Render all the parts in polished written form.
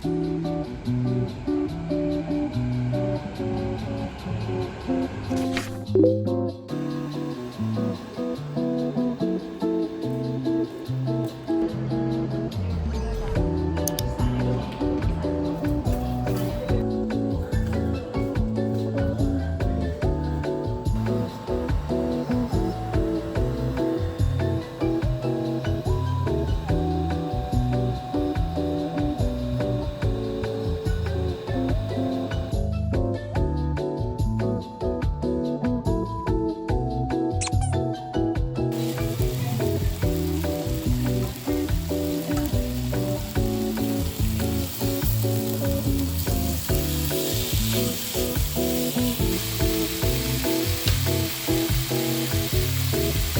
You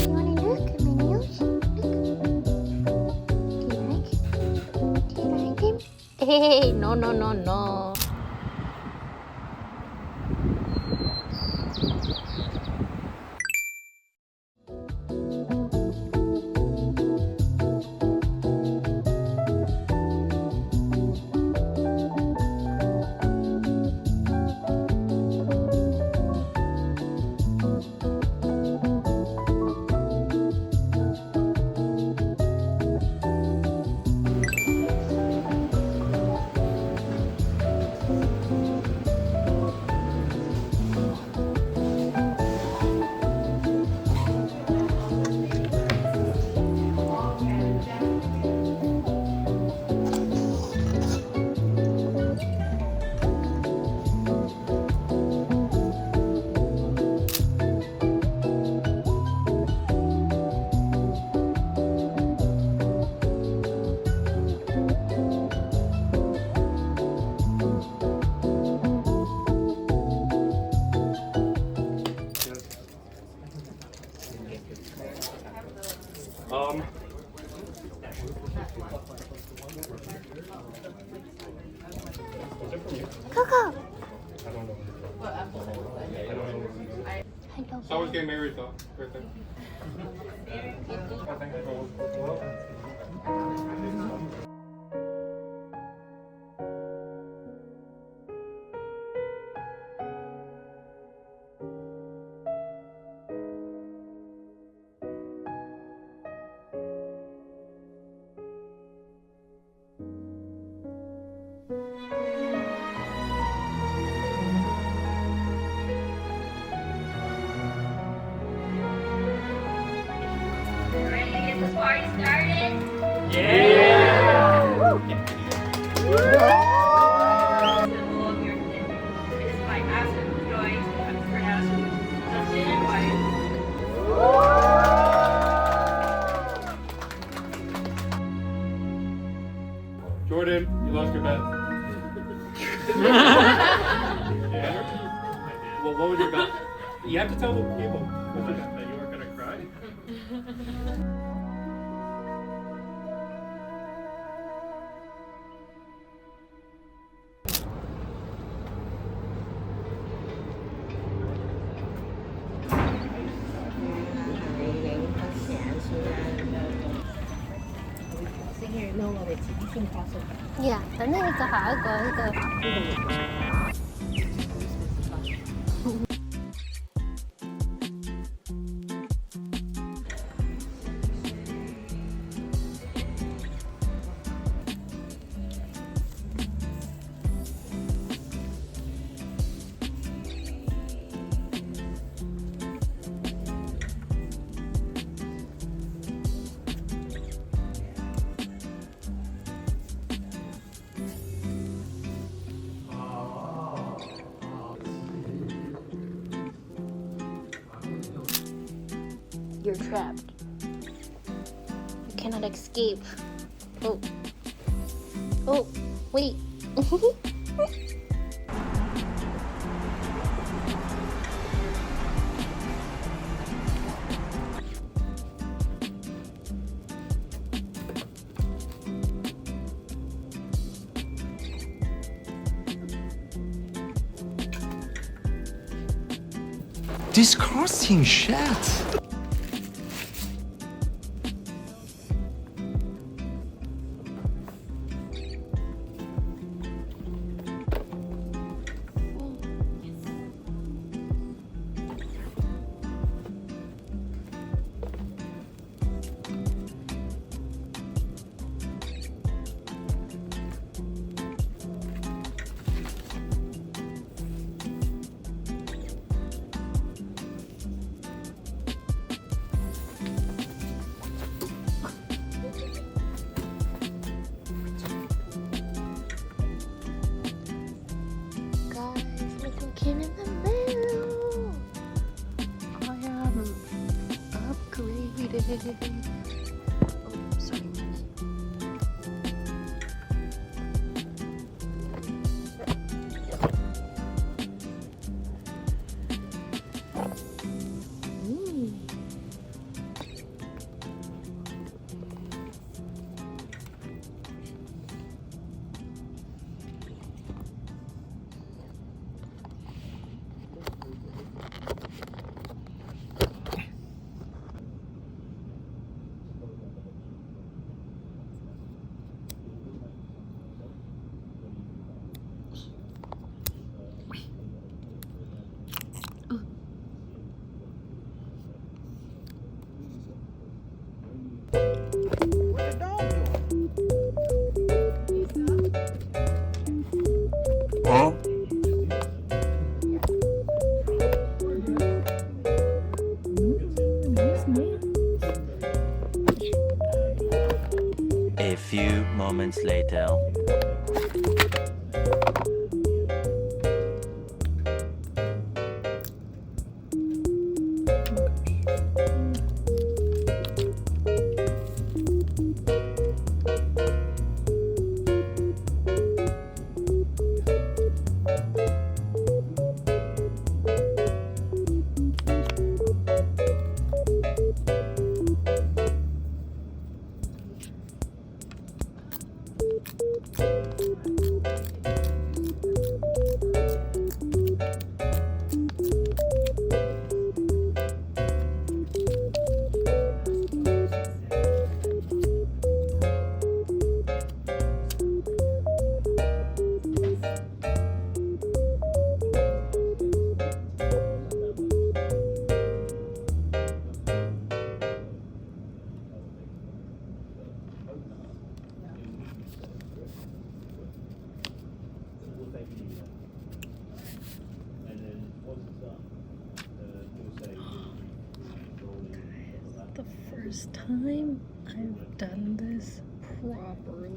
wanna look at my nails? Look. Do you like him? Hey, no, no, no, no. Coco. Hello. Someone's getting married though, right there. Ready to get this party started? Symbol of your name. It is my absolute joy to pronounce you husband and wife. Jordan, you lost your bet. Yeah. Well, what was your bet? You have to tell the people. What was your bet? That you weren't gonna cry? Yeah，等呢個下一個呢個。You're trapped. You cannot escape. Oh. Oh, wait. Disgusting shit. Oh, sorry. Huh? A few moments later. The first time I've done this properly.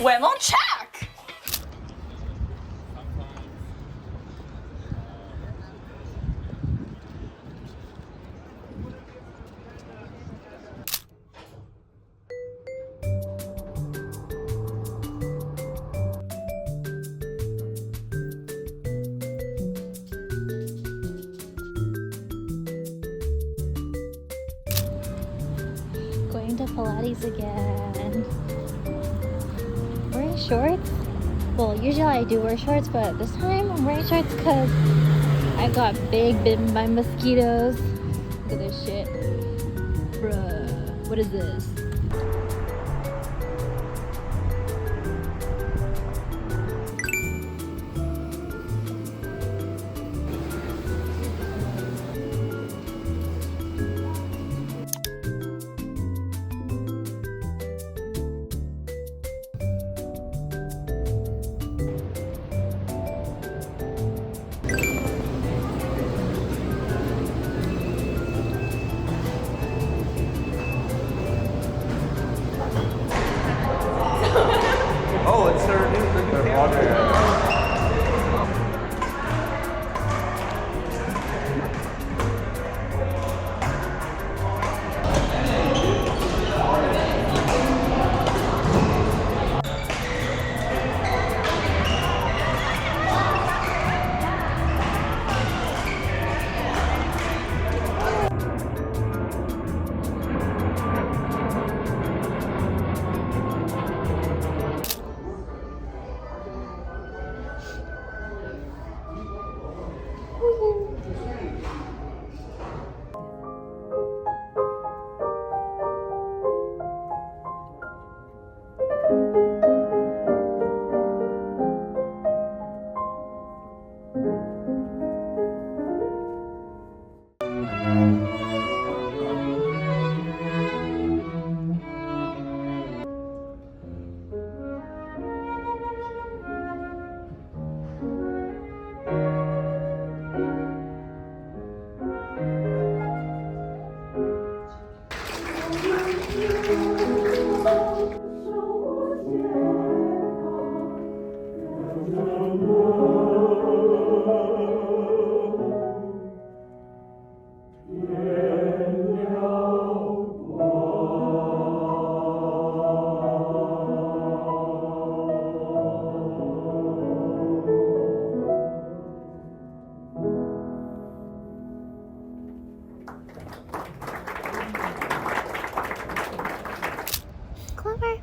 Whim on check! Going to Pilates again. Wearing shorts? Well, usually I do wear shorts, but this time I'm wearing shorts because I got bitten by mosquitoes. Look at this shit. Bruh. What is this? Oh, it's their vlogger. Clover.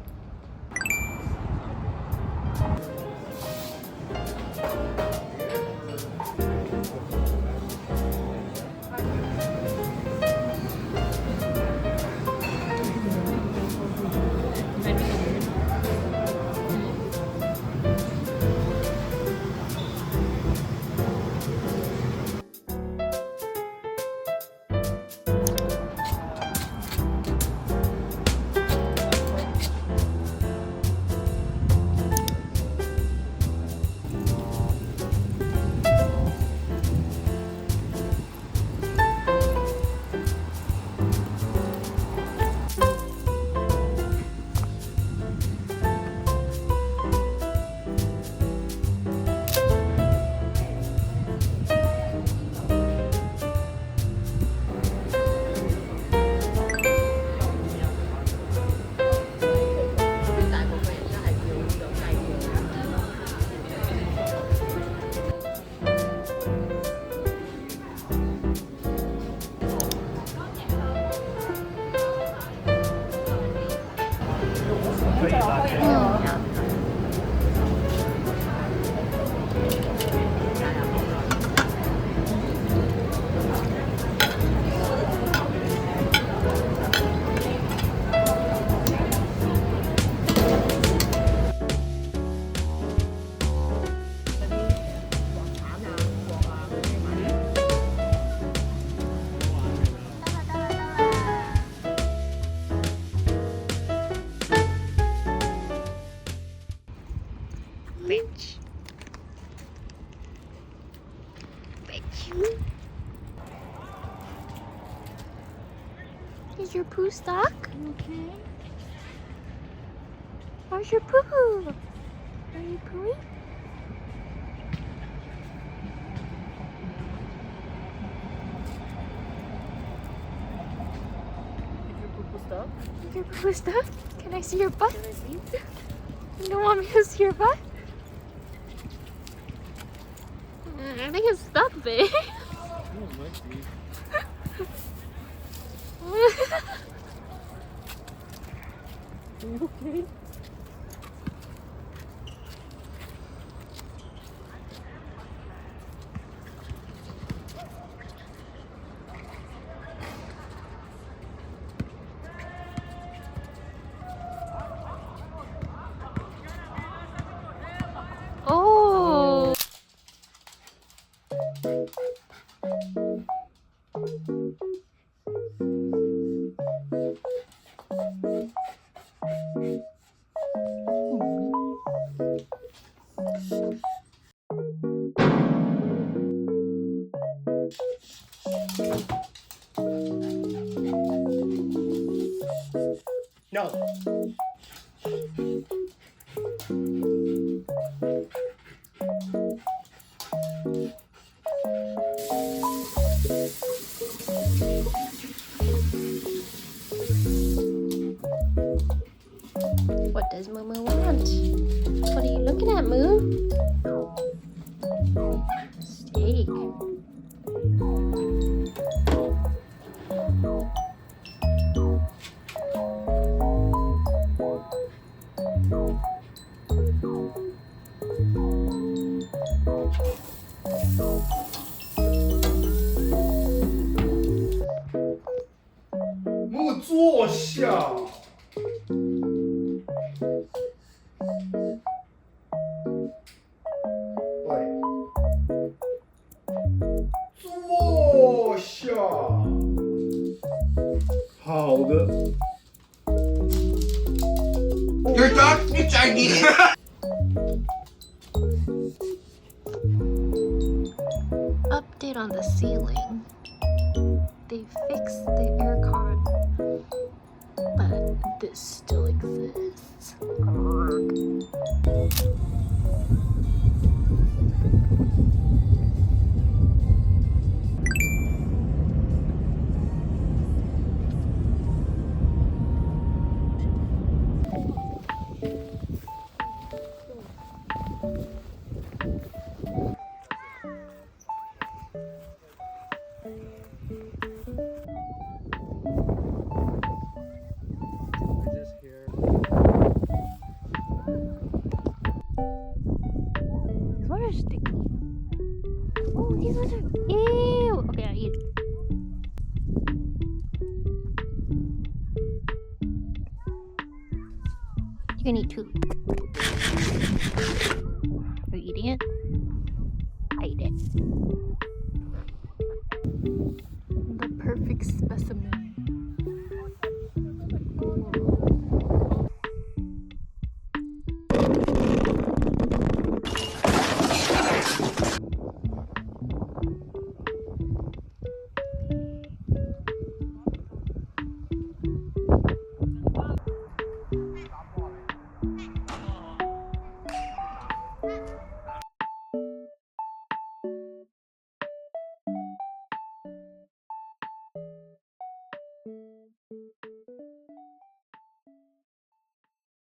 Bitch. Bitch. Is your poo stuck? Okay. Where's your poo? Are you pooing? Is your poo stuck? Can I see your butt? Can I see? You don't want me to see your butt? I think it's stuck, babe. Are you okay? No. What does Moo Moo want? What are you looking at, Moo? Steak.木坐下。喂，坐下。好的。Your dog speaks Chinese. Update on the ceiling. They fixed the aircon, but this still exists. These ones are sticky. Oh, these ones are. Ew! Okay, I'll eat it. You can eat two. Are you eating it?